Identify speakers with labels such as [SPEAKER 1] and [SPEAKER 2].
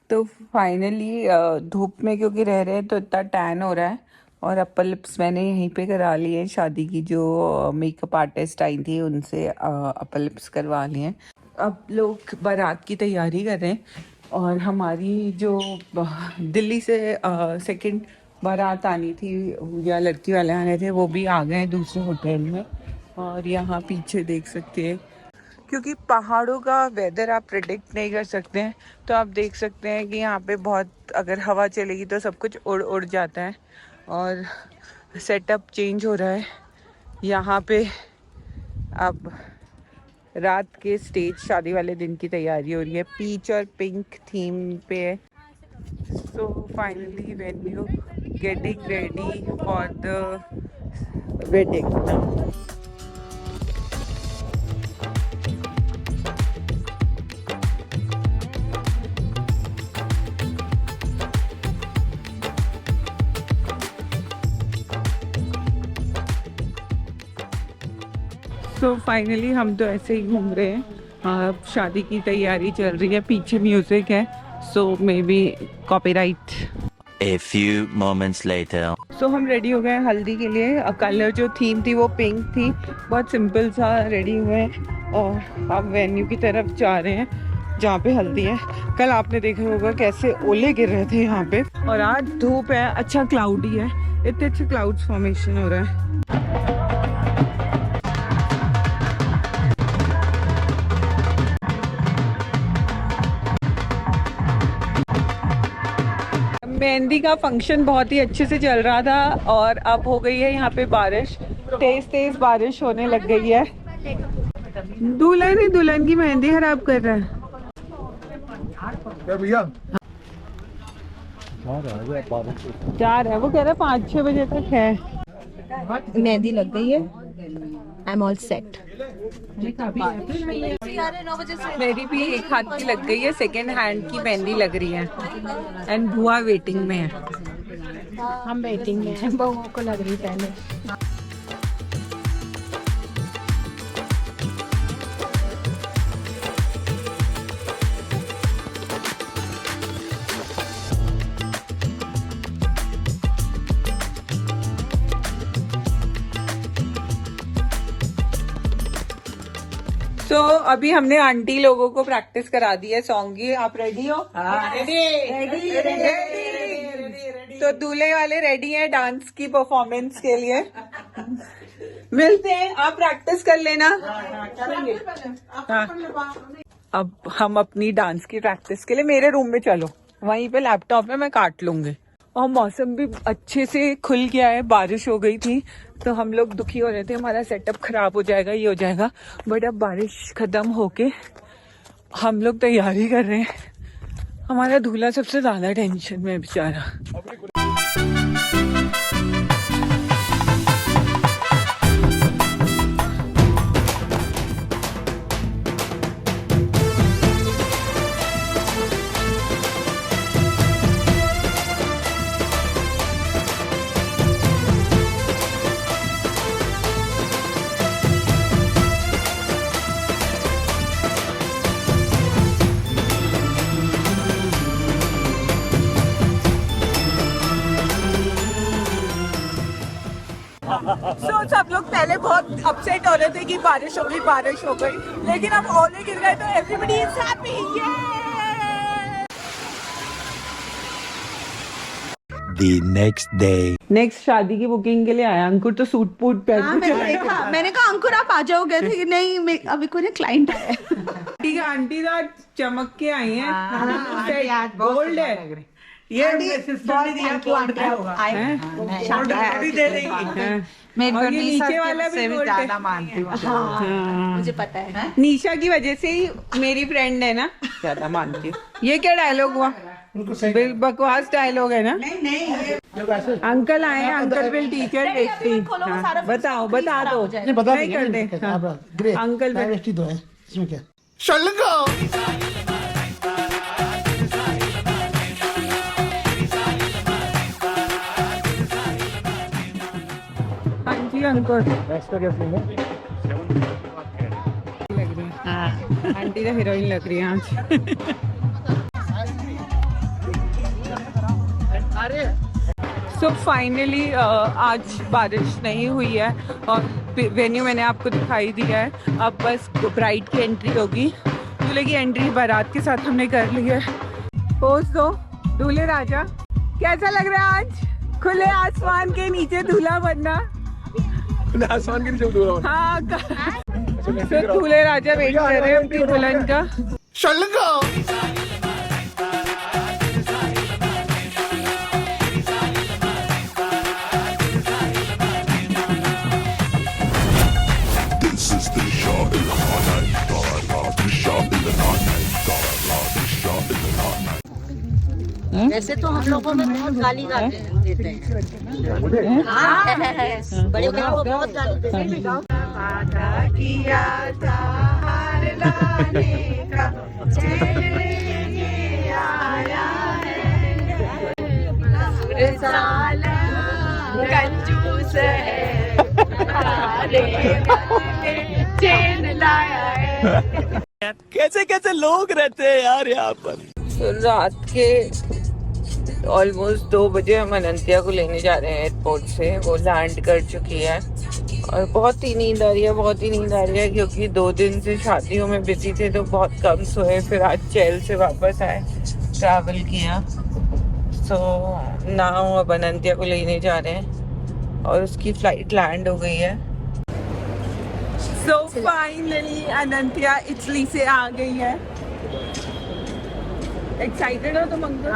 [SPEAKER 1] तो फाइनली धूप में क्योंकि रह रहे हैं तो इतना टैन हो रहा है। और अपर लिप्स मैंने यहीं पे करा लिए हैं, शादी की जो मेकअप आर्टिस्ट आई थी उनसे अपर लिप्स करवा लिए हैं। अब लोग बारात की तैयारी कर रहे हैं और हमारी जो दिल्ली से सेकंड बारात आनी थी या लड़की वाले आने थे वो भी आ गए हैं दूसरे होटल में। और यहाँ पीछे देख सकते हैं, क्योंकि पहाड़ों का वेदर आप प्रिडिक्ट नहीं कर सकते हैं, तो आप देख सकते हैं कि यहाँ पे बहुत अगर हवा चलेगी तो सब कुछ उड़ उड़ जाता है। और सेटअप चेंज हो रहा है यहाँ पे। अब रात के स्टेज शादी वाले दिन की तैयारी हो रही है, पीच और पिंक थीम पे है। So finally venue getting ready for the wedding. तो फाइनली हम तो ऐसे ही घूम रहे हैं। अब शादी की तैयारी चल रही है, पीछे म्यूजिक है, so maybe copyright.
[SPEAKER 2] A few moments later.
[SPEAKER 1] So हम रेडी हो गए हैं हल्दी के लिए। कलर जो थीम थी वो पिंक थी, बहुत सिंपल सा रेडी हुए हैं और अब वेन्यू की तरफ जा रहे हैं जहाँ पे हल्दी है। कल आपने देखा होगा कैसे ओले गिर रहे थे यहाँ पे, और आज धूप है, अच्छा क्लाउडी है, इतने अच्छे क्लाउड्स फॉर्मेशन हो रहा है। मेहंदी का फंक्शन बहुत ही अच्छे से चल रहा था और अब हो गई है यहाँ पे बारिश, तेज तेज बारिश होने लग गई है। दुल्हन ही दुल्हन की मेहंदी खराब कर रहा है। चार है, वो कह रहा है 5-6 बजे तक है।
[SPEAKER 3] मेहंदी लग गई है, आई एम ऑल सेट।
[SPEAKER 1] मेरी भी एक हाथ की लग गई है, सेकेंड हैंड की मेहंदी लग रही है एंड बुआ वेटिंग में है।
[SPEAKER 3] हम वेटिंग में हैं, बहुओं को लग रही पहले।
[SPEAKER 1] तो अभी हमने आंटी लोगों को प्रैक्टिस करा दी है सॉन्ग की। आप रेडी हो? रेडी। तो दूल्हे वाले रेडी हैं डांस की परफॉर्मेंस के लिए। मिलते हैं, आप प्रैक्टिस कर लेना। हाँ। अब हम अपनी डांस की प्रैक्टिस के लिए मेरे रूम में चलो, वहीं पे लैपटॉप में मैं काट लूंगी। और मौसम भी अच्छे से खुल गया है, बारिश हो गई थी तो हम लोग दुखी हो रहे थे हमारा सेटअप खराब हो जाएगा, ये हो जाएगा, बट अब बारिश खत्म होके हम लोग तैयारी कर रहे हैं। हमारा दूल्हा सबसे ज्यादा टेंशन में बेचारा। सब लोग पहले बहुत अपसेट हो रहे थे कि बारिश हो गई, लेकिन अब ओले गिर गए तो everybody is happy.
[SPEAKER 2] The next day.
[SPEAKER 1] Next शादी की बुकिंग के लिए आया अंकुर, तो सूट पूट पहन के
[SPEAKER 3] मैंने कहा अंकुर आप आ जाओगे, थे नहीं अभी कोई क्लाइंट है।
[SPEAKER 1] आंटी तो चमक के आई है, गोल्ड है ये। और ये नीचे वाला भी गोल्ड है।
[SPEAKER 3] मुझे पता है,
[SPEAKER 1] निशा की वजह से ही मेरी फ्रेंड है ना, ज्यादा मानती हूँ। ये क्या डायलॉग हुआ? बकवास डायलॉग है ना। अंकल आए हैं, अंकल विल टीचर देखती। बताओ, बता दो, नहीं कर दे अंकल।
[SPEAKER 4] इसमें क्या
[SPEAKER 1] अंकुर लग रही है, आंटी तो हीरोइन लग रही है आज। सो फाइनली आज बारिश नहीं हुई है और वेन्यू मैंने आपको दिखाई दिया है। अब बस ब्राइड की एंट्री होगी, दूल्हे की एंट्री बारात के साथ हमने कर ली है। पोज दो दूल्हे राजा, कैसा लग रहा है आज खुले आसमान के नीचे दूल्हा बनना?
[SPEAKER 4] खुले आसमान के नीचे दूल्हा?
[SPEAKER 1] हाँ, तो दूल्हे राजा वेट कर रहे हैं अपनी दुल्हन का।
[SPEAKER 5] वैसे तो हम लोगों में बहुत गाली देते हैं। हाँ, बड़े बड़े को बहुत गाली देते हैं।
[SPEAKER 1] कंजूस है, चैन लाया है।
[SPEAKER 4] कैसे कैसे लोग रहते हैं यार यहाँ पर।
[SPEAKER 1] तो रात के ऑलमोस्ट 2 बजे हम अनंतिया को लेने जा रहे हैं एयरपोर्ट से। वो लैंड कर चुकी है और बहुत ही नींद आ रही है, बहुत ही नींद आ रही है, क्योंकि 2 दिन से शादियों में बिजी थे तो बहुत कम सोए। फिर आज चैल से वापस आए, ट्रैवल किया। सो नाउ अब अनंतिया को लेने जा रहे हैं और उसकी फ्लाइट लैंड हो गई है। सो फाइनली अनंतिया इटली से आ गई है। एक्साइटेड हो तुम अंकल?